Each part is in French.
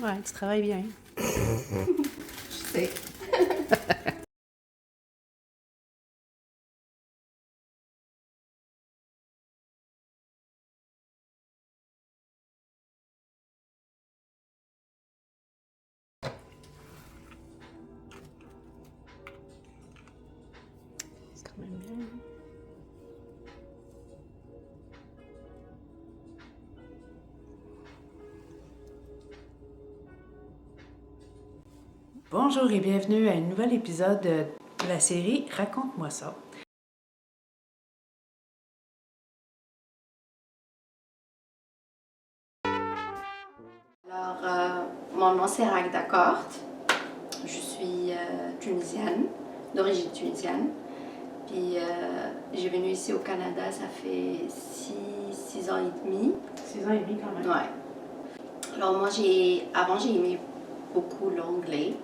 Ouais, tu travailles bien. Je sais. C'est quand même bien. Bonjour et bienvenue à un nouvel épisode de la série Raconte-moi ça. Alors, mon nom c'est Ragda Kort. Je suis tunisienne, d'origine tunisienne. Puis, j'ai venu ici au Canada, ça fait 6 ans et demi. 6 ans et demi quand même. Ouais. Alors, moi, avant, j'ai aimé beaucoup l'anglais.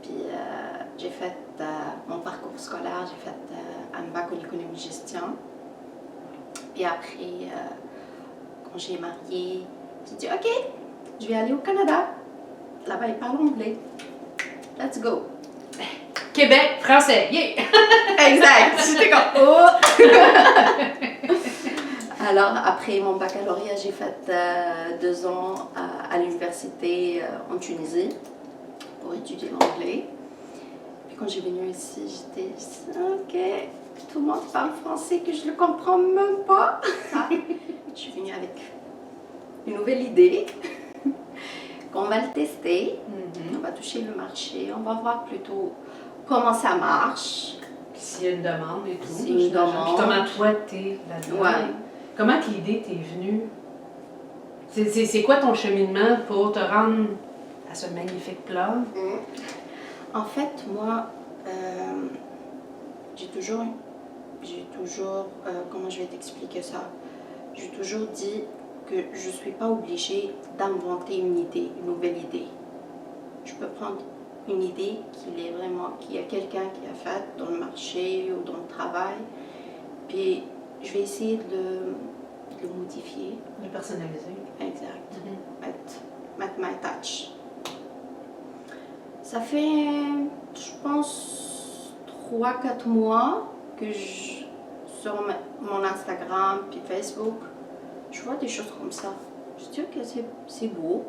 Puis, j'ai fait mon parcours scolaire, j'ai fait un bac en économie-gestion. Puis après, quand j'ai marié, j'ai dit, OK, je vais aller au Canada. Là-bas, ils parlent anglais. Let's go. Québec, français, yeah! Exact. J'étais comme, oh! Alors, après mon baccalauréat, j'ai fait 2 ans à l'université en Tunisie pour étudier l'anglais. Puis quand j'ai venu ici, j'étais OK, tout le monde parle français que je ne comprends même pas. Je suis venue avec une nouvelle idée qu'on va le tester. On va toucher le marché, on va voir plutôt comment ça marche. Puis s'il y a une demande et tout. S'il y a une j'imagine. demande. Puis comment toi t'es là-dedans? Ouais. Comment que l'idée t'est venue? C'est quoi ton cheminement pour te rendre à ce magnifique plat? En fait, moi, j'ai toujours, comment je vais t'expliquer ça? J'ai toujours dit que je ne suis pas obligée d'inventer une idée, une nouvelle idée. Je peux prendre une idée qu'il y a quelqu'un qui a faite dans le marché ou dans le travail, puis je vais essayer de le modifier. De personnaliser. Exact. Mettre my touch. Ça fait, je pense, 3-4 mois que sur mon Instagram puis Facebook, je vois des choses comme ça. Je dis que c'est beau.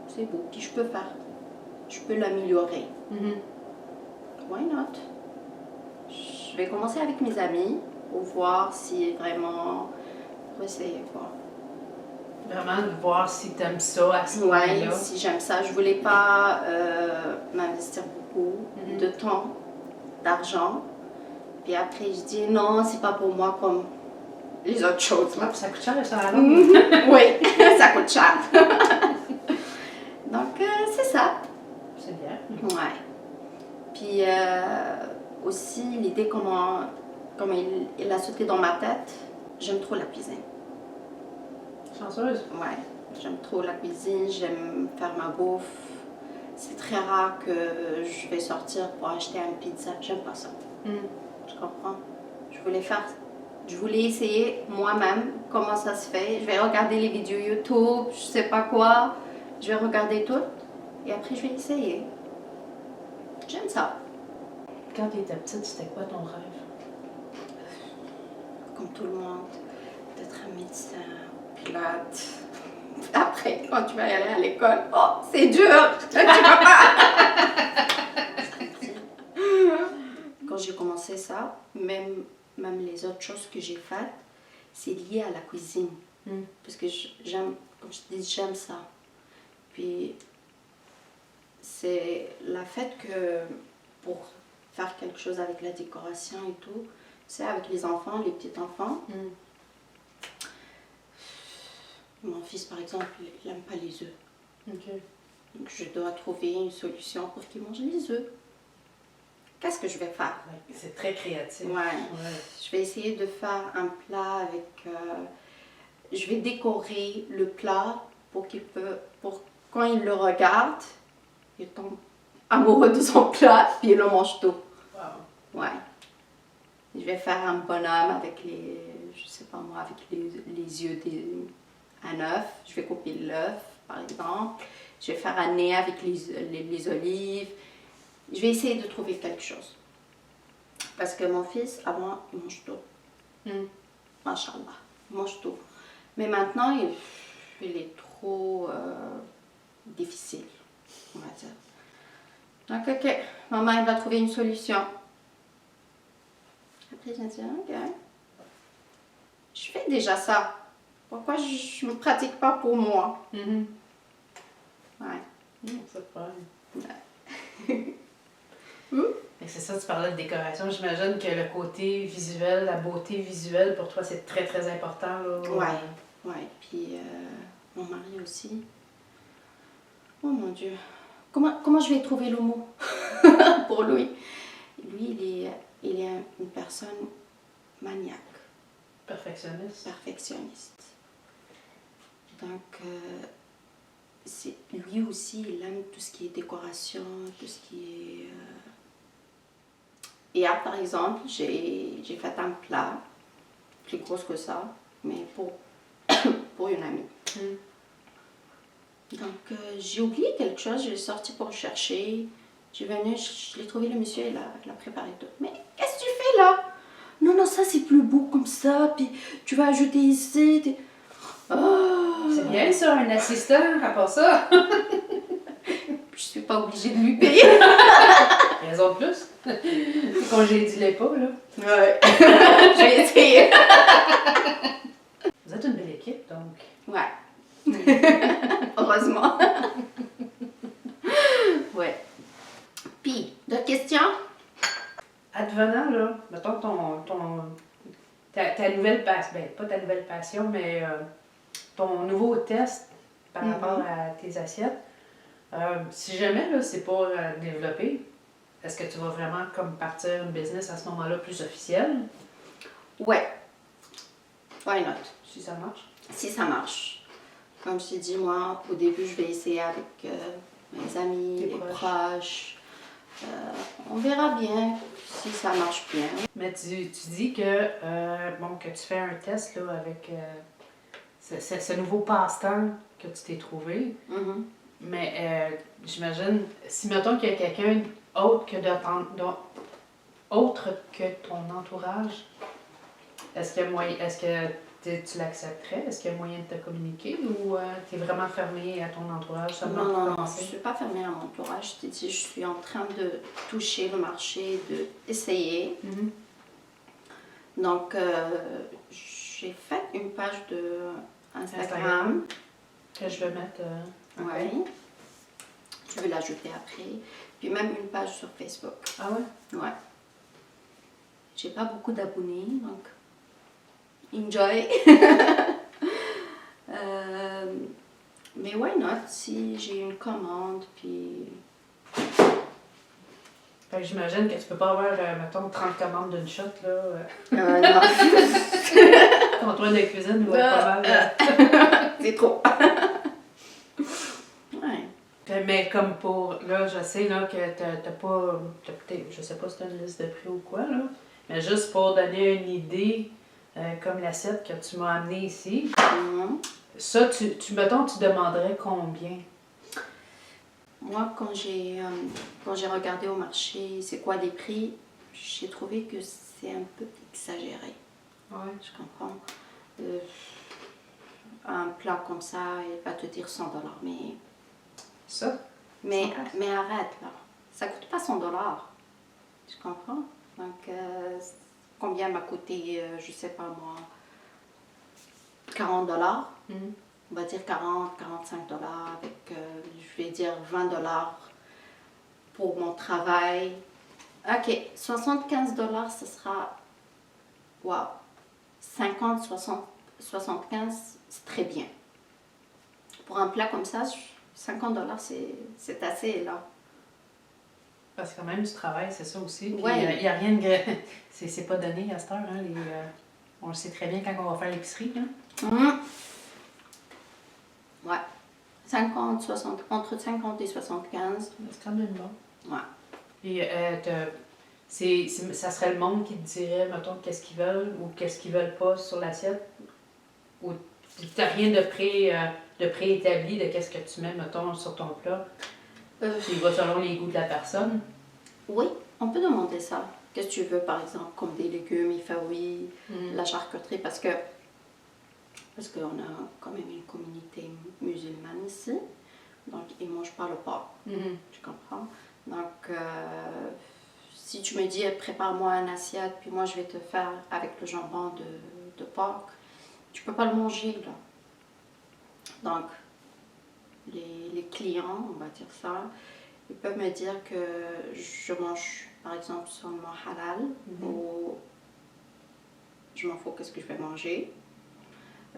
C'est beau. Puis je peux faire. Je peux l'améliorer. Why not? Je vais commencer avec mes amis pour voir si vraiment... Pour essayer quoi. Vraiment de voir si t'aimes ça à ce moment-là. Oui, si j'aime ça. Je voulais pas m'investir beaucoup de temps, d'argent. Puis après, je dis non, c'est pas pour moi comme les autres choses. Là. Ça coûte cher le salon. Oui, ça coûte cher. Donc, c'est ça. C'est bien. Ouais. Puis aussi, l'idée comment il a sauté dans ma tête, j'aime trop la cuisine. Chanceuse. Ouais, j'aime trop la cuisine, j'aime faire ma bouffe. C'est très rare que je vais sortir pour acheter une pizza. J'aime pas ça. Tu comprends? Je voulais essayer moi-même comment ça se fait. Je vais regarder les vidéos YouTube, je sais pas quoi. Je vais regarder tout et après je vais essayer. J'aime ça. Quand tu étais petite, c'était quoi ton rêve? Comme tout le monde, d'être un médecin, pilote. Après, quand tu vas y aller à l'école, oh, c'est dur! Tu peux pas! Quand j'ai commencé ça, même les autres choses que j'ai faites, c'est lié à la cuisine. Parce que j'aime, comme je te dis, j'aime ça. Puis, c'est le fait que pour faire quelque chose avec la décoration et tout, tu sais, avec les enfants, les petits-enfants, mon fils, par exemple, il n'aime pas les œufs. Donc, je dois trouver une solution pour qu'il mange les œufs. Qu'est-ce que je vais faire? C'est très créatif. Ouais. Je vais essayer de faire un plat avec... je vais décorer le plat pour quand il le regarde, il tombe amoureux de son plat, puis il le mange tout. Wow. Ouais. Je vais faire un bonhomme avec je sais pas moi, avec les yeux d'un œuf. Je vais couper l'œuf par exemple. Je vais faire un nez avec les olives. Je vais essayer de trouver quelque chose. Parce que mon fils, avant, il mange tout. Machallah, il mange tout. Mais maintenant, il est trop difficile, on va dire. Donc, ok, maman, elle va trouver une solution. Après, je me dis, ok, je fais déjà ça. Pourquoi je ne pratique pas pour moi? Ouais. C'est pas. Ouais. Et c'est ça, tu parlais de décoration. J'imagine que le côté visuel, la beauté visuelle, pour toi, c'est très, très important. Là. Ouais. Puis, mon mari aussi. Oh mon Dieu. Comment je vais trouver le mot pour lui? Lui, il est une personne maniaque. Perfectionniste. Donc, lui aussi, il aime tout ce qui est décoration, tout ce qui est... Hier, par exemple, j'ai fait un plat, plus gros que ça, mais pour une amie. Donc, j'ai oublié quelque chose, j'ai sorti pour chercher. J'ai venu, je l'ai trouvé, le monsieur, il a préparé tout. Mais qu'est-ce que tu fais là? Non, ça c'est plus beau comme ça, puis tu vas ajouter ici. Oh. C'est bien ça, un assistant, à part ça. Je suis pas obligée de lui payer. Raison de plus. Congédie-les pas, là. Ouais. Je vais essayer. Vous êtes une belle équipe, donc. Ouais. Heureusement. Ouais. Puis, d'autres questions? Advenant, là, mettons ta nouvelle passion, ben pas ta nouvelle passion, mais ton nouveau test par rapport à tes assiettes, si jamais, là, c'est pas développé, est-ce que tu vas vraiment comme partir une business à ce moment-là plus officielle? Ouais. Why not? Si ça marche? Si ça marche. Comme je t'ai dit, moi, au début, je vais essayer avec mes amis, les proches. On verra bien si ça marche bien. Mais tu dis que, que tu fais un test là, avec ce nouveau passe-temps que tu t'es trouvé. Mais j'imagine, si mettons qu'il y a quelqu'un autre que ton entourage, est-ce que tu l'accepterais? Est-ce qu'il y a moyen de te communiquer ou tu es vraiment fermée à ton entourage seulement pour commencer? Je ne suis pas fermée à mon entourage. Je t'ai dit, je suis en train de toucher le marché, d'essayer. Donc, j'ai fait une page de Instagram. Que je vais mettre... Oui. Je vais l'ajouter après. Puis même une page sur Facebook. Ah ouais? Ouais. J'ai pas beaucoup d'abonnés, donc enjoy. Mais why not si j'ai une commande, puis... Fait que j'imagine que tu peux pas avoir, mettons, 30 commandes d'une shot, là. Non. Ton toit de cuisine va être pas mal. C'est trop. Ouais. Mais comme pour, là, je sais là, que t'as pas, je sais pas si t'as une liste de prix ou quoi, là, mais juste pour donner une idée, comme l'assiette que tu m'as amenée ici, ça, mettons, tu demanderais combien? Moi, quand j'ai regardé au marché c'est quoi les prix, j'ai trouvé que c'est un peu exagéré. Ouais. Je comprends. Un plat comme ça, il va te dire 100$, mais... Ça? Mais arrête là, ça coûte pas 100$. Tu comprends? Donc, combien m'a coûté, je sais pas moi, 40$? On va dire 40-45$, avec, je vais dire 20$ pour mon travail. Ok, 75$, ce sera, waouh, 50, 60, 75, c'est très bien. Pour un plat comme ça, 50$, c'est assez là. Parce que quand même du travail, c'est ça aussi. Puis Ouais. y a rien de... C'est pas donné à cette heure, hein, on le sait très bien quand on va faire l'épicerie, hein. Ouais. 50, 60, entre 50 et 75. C'est quand même bon. Ouais. Et ça serait le monde qui te dirait, mettons, qu'est-ce qu'ils veulent ou qu'est-ce qu'ils veulent pas sur l'assiette? Ou t'as rien de de préétabli de qu'est-ce que tu mets, mettons, sur ton plat? Il va selon les goûts de la personne? Oui, on peut demander ça. Qu'est-ce que tu veux, par exemple, comme des légumes, les fruits, la charcuterie, parce qu'on a quand même une communauté musulmane ici, donc ils ne mangent pas le porc, tu comprends? Donc, si tu me dis, prépare-moi une assiette, puis moi je vais te faire avec le jambon de porc, tu peux pas le manger, là. Donc, les clients, on va dire ça, ils peuvent me dire que je mange, par exemple, seulement halal, ou je m'en fous, qu'est-ce que je vais manger.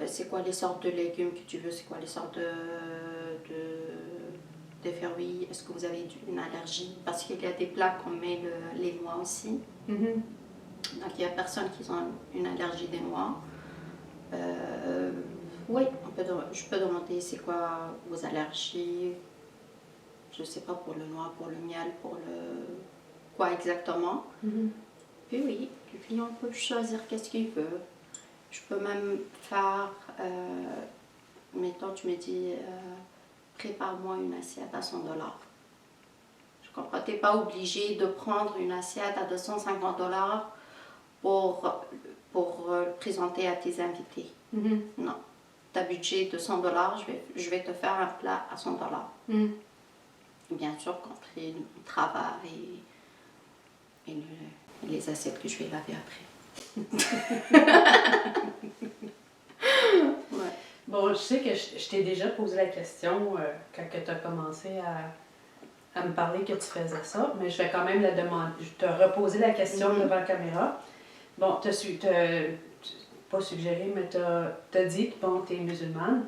C'est quoi les sortes de légumes que tu veux, c'est quoi les sortes de fruits, est-ce que vous avez une allergie? Parce qu'il y a des plats qu'on met les noix aussi. Donc il y a personne qui a une allergie des noix. Oui, je peux demander c'est quoi vos allergies. Je ne sais pas, pour le noix, pour le miel, pour le... quoi exactement. Puis oui, le client peut choisir qu'est-ce qu'il veut. Je peux même faire, mettons, tu me dis, prépare-moi une assiette à 100 $. Je comprends, tu n'es pas obligé de prendre une assiette à 250 $ pour présenter à tes invités. Non, tu as budget de 100 $, je vais te faire un plat à 100 $. Bien sûr, compris le travail et les assiettes que je vais laver après. Ouais. Bon, je sais que je t'ai déjà posé la question quand tu as commencé à me parler que tu faisais ça, mais je vais quand même la demander. Je te reposer la question devant la caméra. Bon, pas suggéré, mais tu as dit que bon, tu es musulmane,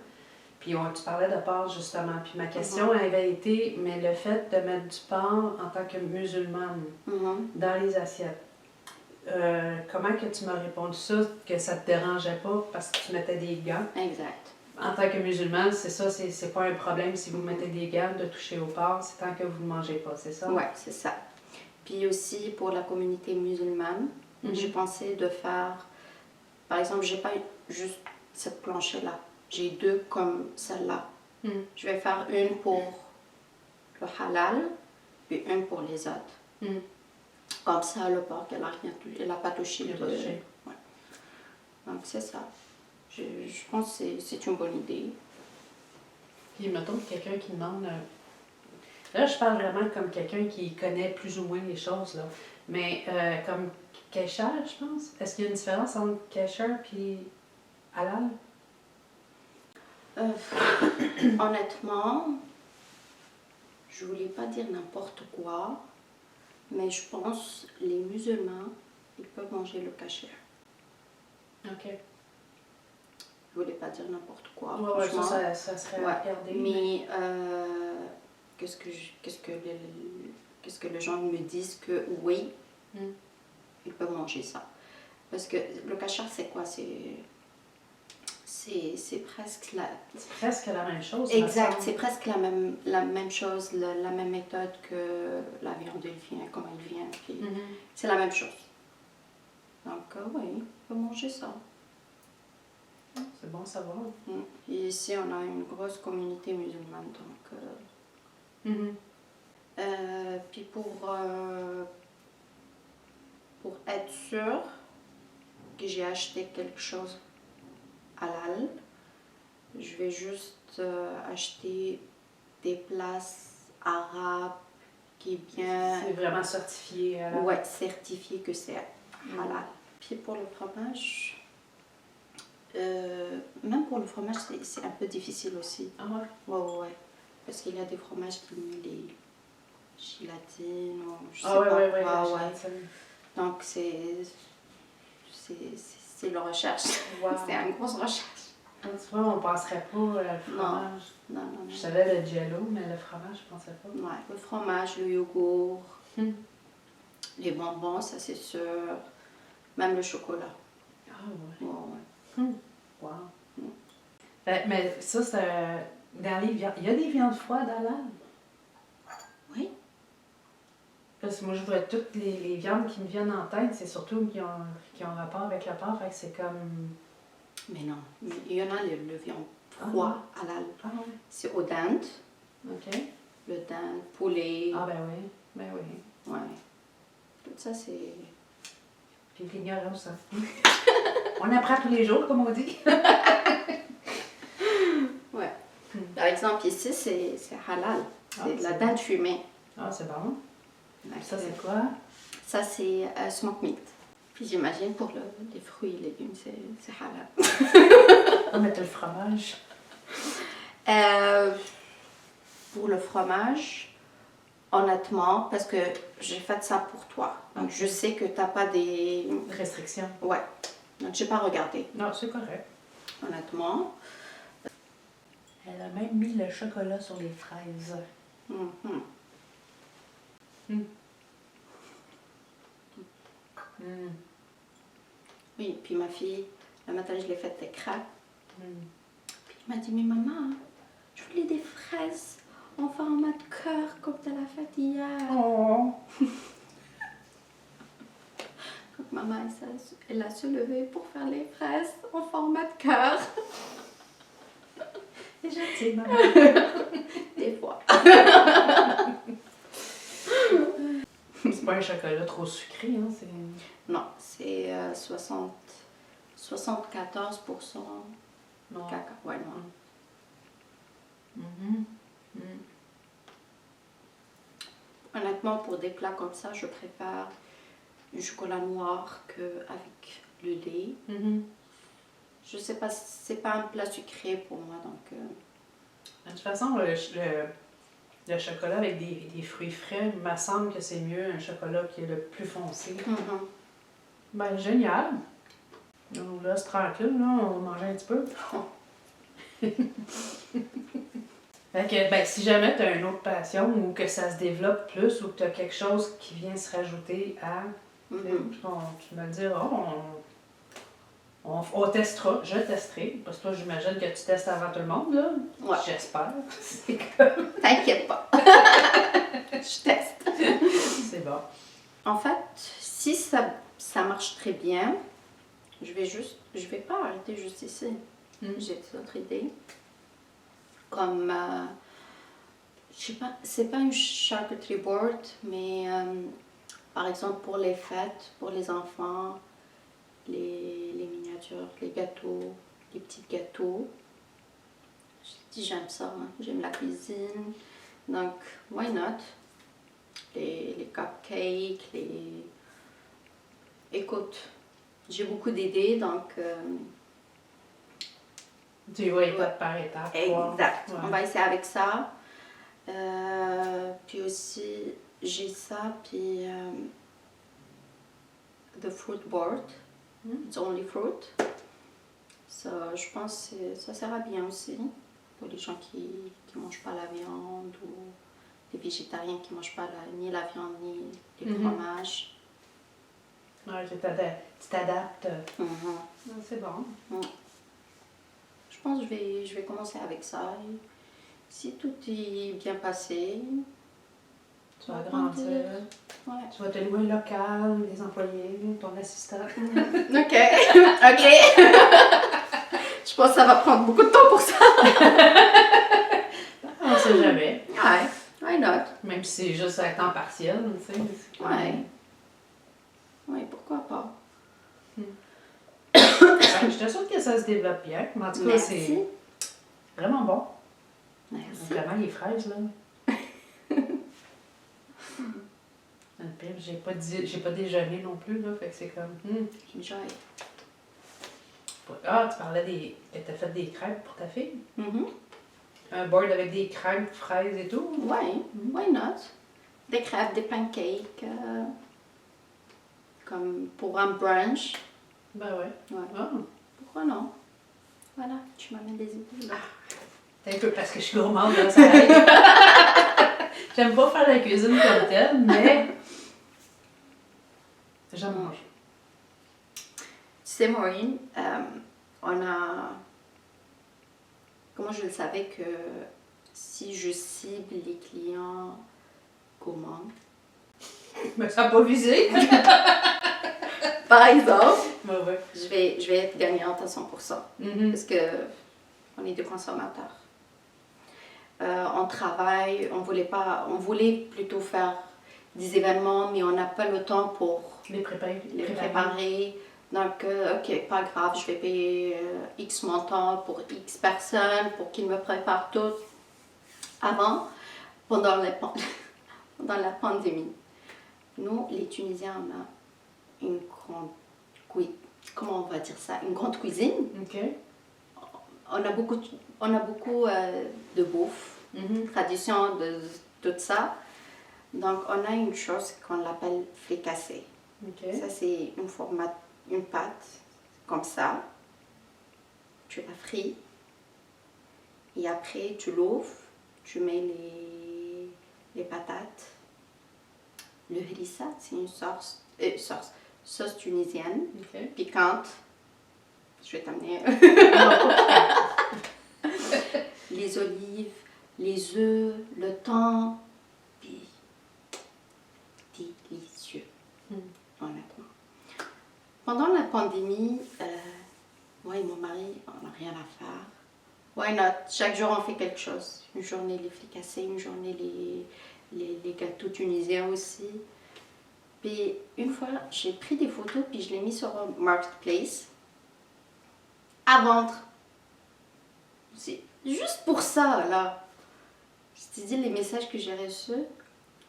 puis tu parlais de porc justement. Puis ma question avait été, mais le fait de mettre du porc en tant que musulmane dans les assiettes, comment que tu m'as répondu ça, que ça te dérangeait pas parce que tu mettais des gants? Exact. En tant que musulmane, c'est ça, c'est pas un problème si vous mettez des gants de toucher au porc, c'est tant que vous ne mangez pas, c'est ça? Oui, c'est ça. Puis aussi pour la communauté musulmane, j'ai pensé de faire, par exemple, j'ai pas juste cette planchée-là, j'ai deux comme celle-là. Je vais faire une pour le halal, puis une pour les autres. Comme ça, le porc, elle n'a pas touché. Ouais. Donc c'est ça. Je pense que c'est une bonne idée. Puis mettons quelqu'un qui demande... Là, je parle vraiment comme quelqu'un qui connaît plus ou moins les choses, là. Mais comme kasher, je pense. Est-ce qu'il y a une différence entre kasher et halal? Honnêtement, je voulais pas dire n'importe quoi, mais je pense que les musulmans, ils peuvent manger le kasher. OK. Je voulais pas dire n'importe quoi. Ouais, ça serait regardé. Mais qu'est-ce que les gens me disent que oui, ils peuvent manger ça. Parce que le kasher, c'est quoi? C'est presque la même chose. Exact, c'est presque la même chose, la même méthode que la viande, elle vient, comment elle vient. C'est la même chose. Donc oui, on peut manger ça. C'est bon à savoir. Et ici, on a une grosse communauté musulmane, donc... puis pour être sûr que j'ai acheté quelque chose halal, je vais juste acheter des plats arabes qui est bien... C'est vraiment certifié. Ouais, certifié que c'est halal. Puis pour le fromage... même pour le fromage, c'est un peu difficile aussi. Ah ouais? Ouais. Parce qu'il y a des fromages qui mettent les gélatines ou je sais pas. Ouais. Donc c'est la recherche. Wow. C'est une grosse recherche. Tu vois, on ne penserait pas le fromage. Non. Je savais le jello, mais le fromage, je ne pensais pas. Ouais, le fromage, le yogourt, les bonbons, ça c'est sûr. Même le chocolat. Ah ouais. Ouais. Wow. Mais ça, c'est dans les viandes. Il y a des viandes froides halal? Oui. Parce que moi, je vois toutes les viandes qui me viennent en tête, c'est surtout qui ont rapport avec le porc, fait que c'est comme... Mais non, il y en a le viande froid, halal. Ah ouais. C'est au dinde. OK. Le dinde, poulet. Ah ben oui. Ben oui. Ouais. Tout ça, c'est... Puis l'ignorance, hein. On apprend tous les jours, comme on dit. Ouais. Par exemple, ici, c'est halal. C'est de la dinde fumée. Ah, c'est bon. Donc, Ça, c'est quoi? Ça, c'est smoked meat. Puis j'imagine pour les fruits et légumes, c'est halal. On met le fromage. Pour le fromage, honnêtement, parce que j'ai fait ça pour toi. Donc, je sais que tu n'as pas des... Restriction. Ouais. Donc, je n'ai pas regardé. Non, c'est correct. Honnêtement. Elle a même mis le chocolat sur les fraises. Mhm. Oui, puis ma fille, le matin, je l'ai fait des crêpes. Puis elle m'a dit, mais maman, je voulais des fraises en format de cœur comme tu l'as fait hier. Oh! Donc maman, elle a se lever pour faire les fraises en format de cœur. C'est gentil, maman. Des fois. C'est pas un chocolat trop sucré, hein? C'est... Non, c'est 74% Non. caca. Ouais, non. Honnêtement, pour des plats comme ça, je préfère du chocolat noir qu'avec le lait. Je sais pas, c'est pas un plat sucré pour moi, donc... De toute façon, le chocolat avec des fruits frais, il me semble que c'est mieux un chocolat qui est le plus foncé. Ben, génial! Donc là, c'est tranquille, là, on va manger un petit peu. Fait que, ben, si jamais tu as une autre passion ou que ça se développe plus ou que tu as quelque chose qui vient se rajouter à... Tu me le diras, on testera, je testerai, parce que toi, j'imagine que tu testes avant tout le monde, là. Ouais. J'espère. C'est comme... T'inquiète pas. Je teste. C'est bon. En fait, si ça marche très bien, je vais pas arrêter juste ici. J'ai d'autres idées. Comme, je sais pas, c'est pas une charcuterie board, mais par exemple pour les fêtes, pour les enfants, les miniatures, les gâteaux, les petits gâteaux. Je dis j'aime ça, hein. J'aime la cuisine, donc why not? Les cupcakes, Écoute, j'ai beaucoup d'idées, donc... Tu vois étape par étape. Exact. Ouais. On va essayer avec ça. Puis aussi, j'ai ça, puis... the fruit board. It's only fruit. Ça, je pense que ça sera bien aussi pour les gens qui ne mangent pas la viande ou les végétariens qui ne mangent pas ni la viande ni les fromages. Ouais, tu t'adaptes. C'est bon. Je pense que je vais commencer avec ça. Et si tout est bien passé, tu vas grandir. Ouais. Tu vas te louer un local, des employés, ton assistant. Ok. Je pense que ça va prendre beaucoup de temps pour ça. On ne sait jamais. Ouais, why not? Même si c'est juste à temps partiel, tu sais. Ouais, pourquoi pas? Je te souhaite que ça se développe bien. En tout cas, c'est vraiment bon. Merci. Vraiment, les fraises, là. Le pire, j'ai pas déjeuné non plus, là. Fait que c'est comme... Enjoy. Ah, tu parlais que t'as fait des crêpes pour ta fille? Mm-hmm. Un board avec des crêpes, fraises et tout? Ouais, why not? Des crêpes, des pancakes, comme pour un brunch. Ben ouais. Ah. Pourquoi non? Voilà, tu m'amènes des idées. Un peu parce que je suis gourmande, là, ça aide. J'aime pas faire la cuisine comme telle, mais j'aime manger. Tu sais, Maureen, on a... Comment je le savais que si je cible les clients gourmands... Mais ça n'a pas visé. Par exemple, Ouais. je vais être gagnante à 100%. Parce que On est des consommateurs. On travaille, on voulait plutôt faire des événements, mais on n'a pas le temps pour Les préparer. les préparer. Donc, ok, pas grave, je vais payer X montant pour X personnes pour qu'ils me préparent tout. Avant, pendant la pandémie, nous, les Tunisiens, on a une grande comment on va dire ça, une grande cuisine. OK. On a beaucoup de bouffe, tradition de tout ça. Donc, on a une chose qu'on l'appelle fricassé. OK. Ça, c'est une pâte comme ça. Tu la frites. Et après, tu l'ouvres. Tu mets les patates. Le harissa, c'est une sauce tunisienne, OK. piquante. Je vais t'amener. Les olives, les œufs, le thon, puis délicieux, honnêtement. Pendant la pandémie, moi et mon mari, on n'a rien à faire. Why not? Chaque jour, on fait quelque chose. Une journée les fricassés, une journée les gâteaux tunisiens aussi. Puis une fois, j'ai pris des photos puis je les mis sur un marketplace à vendre. C'est juste pour ça, là. Je te dis les messages que j'ai reçus.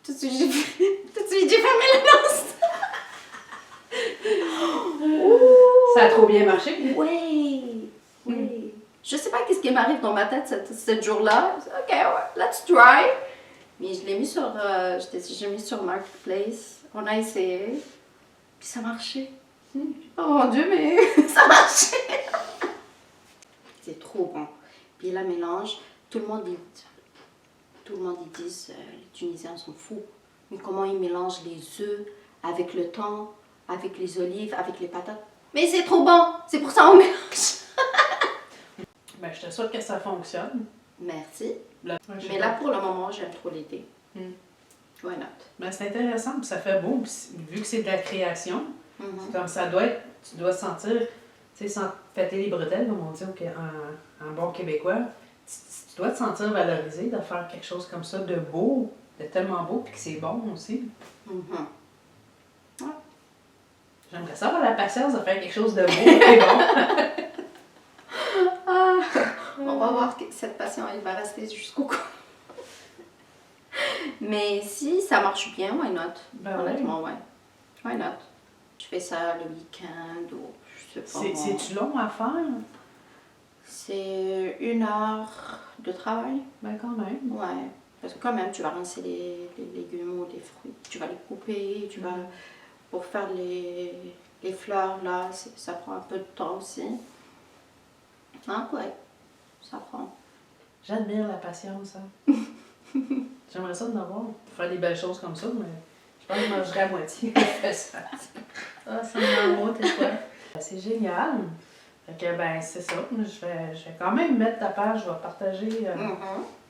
Tout de suite, j'ai fermé l'annonce. Ça a trop bien marché. Oui, oui. Je sais pas qu'est-ce qui m'arrive dans ma tête ce jour-là. Ok, ouais, let's try. Mais je l'ai mis j'ai mis sur Marketplace. On a essayé. Puis ça marchait. Oh mon Dieu, mais ça marchait. C'est trop bon. Puis la mélange, tout le monde dit, les Tunisiens sont fous. Mais comment ils mélangent les œufs avec le thon, avec les olives, avec les patates. Mais c'est trop bon. C'est pour ça qu'on mélange. Ben, je te souhaite que ça fonctionne. Merci. Ouais, Mais là, pour le moment, j'aime trop l'été. Why not? Ben, c'est intéressant, puis ça fait beau, puis vu que c'est de la création, c'est comme ça doit être, tu dois sentir, tu sais, sans péter les bretelles, comme on dit en bon québécois, tu dois te sentir valorisé de faire quelque chose comme ça, de beau, de tellement beau, puis que c'est bon aussi. Ouais. J'aimerais ça avoir la patience de faire quelque chose de beau et bon. On va voir que cette passion, elle va rester jusqu'au cou. Mais si ça marche bien, why not? Ben Honnêtement, ouais. Why not? Tu fais ça le week-end ou je sais pas. C'est-tu long à faire? C'est 1 heure de travail. Ben quand même. Ouais. Parce que quand même, tu vas rincer les légumes ou les fruits. Tu vas les couper, pour faire les fleurs, là, ça prend un peu de temps aussi. Ah ouais, ça prend. J'admire la patience, hein. J'aimerais ça de l'avoir. Faire des belles choses comme ça, mais je pense que je mangerais à moitié. Ça. Ah, ça me rend t'es quoi? C'est génial. Fait que, ben, c'est ça. Je vais quand même mettre ta page, je vais partager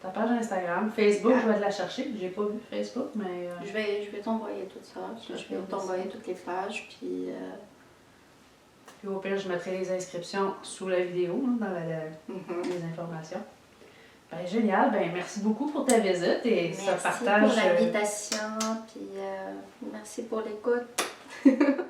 ta page Instagram. Facebook, je vais te la chercher. J'ai pas vu Facebook, mais. Je vais t'envoyer tout ça. Je vais t'envoyer toutes les pages, puis. Puis au pire, je mettrai les inscriptions sous la vidéo, hein, dans les informations. Ben, génial. Ben, merci beaucoup pour ta visite et ce partage. Merci pour l'invitation, puis merci pour l'écoute.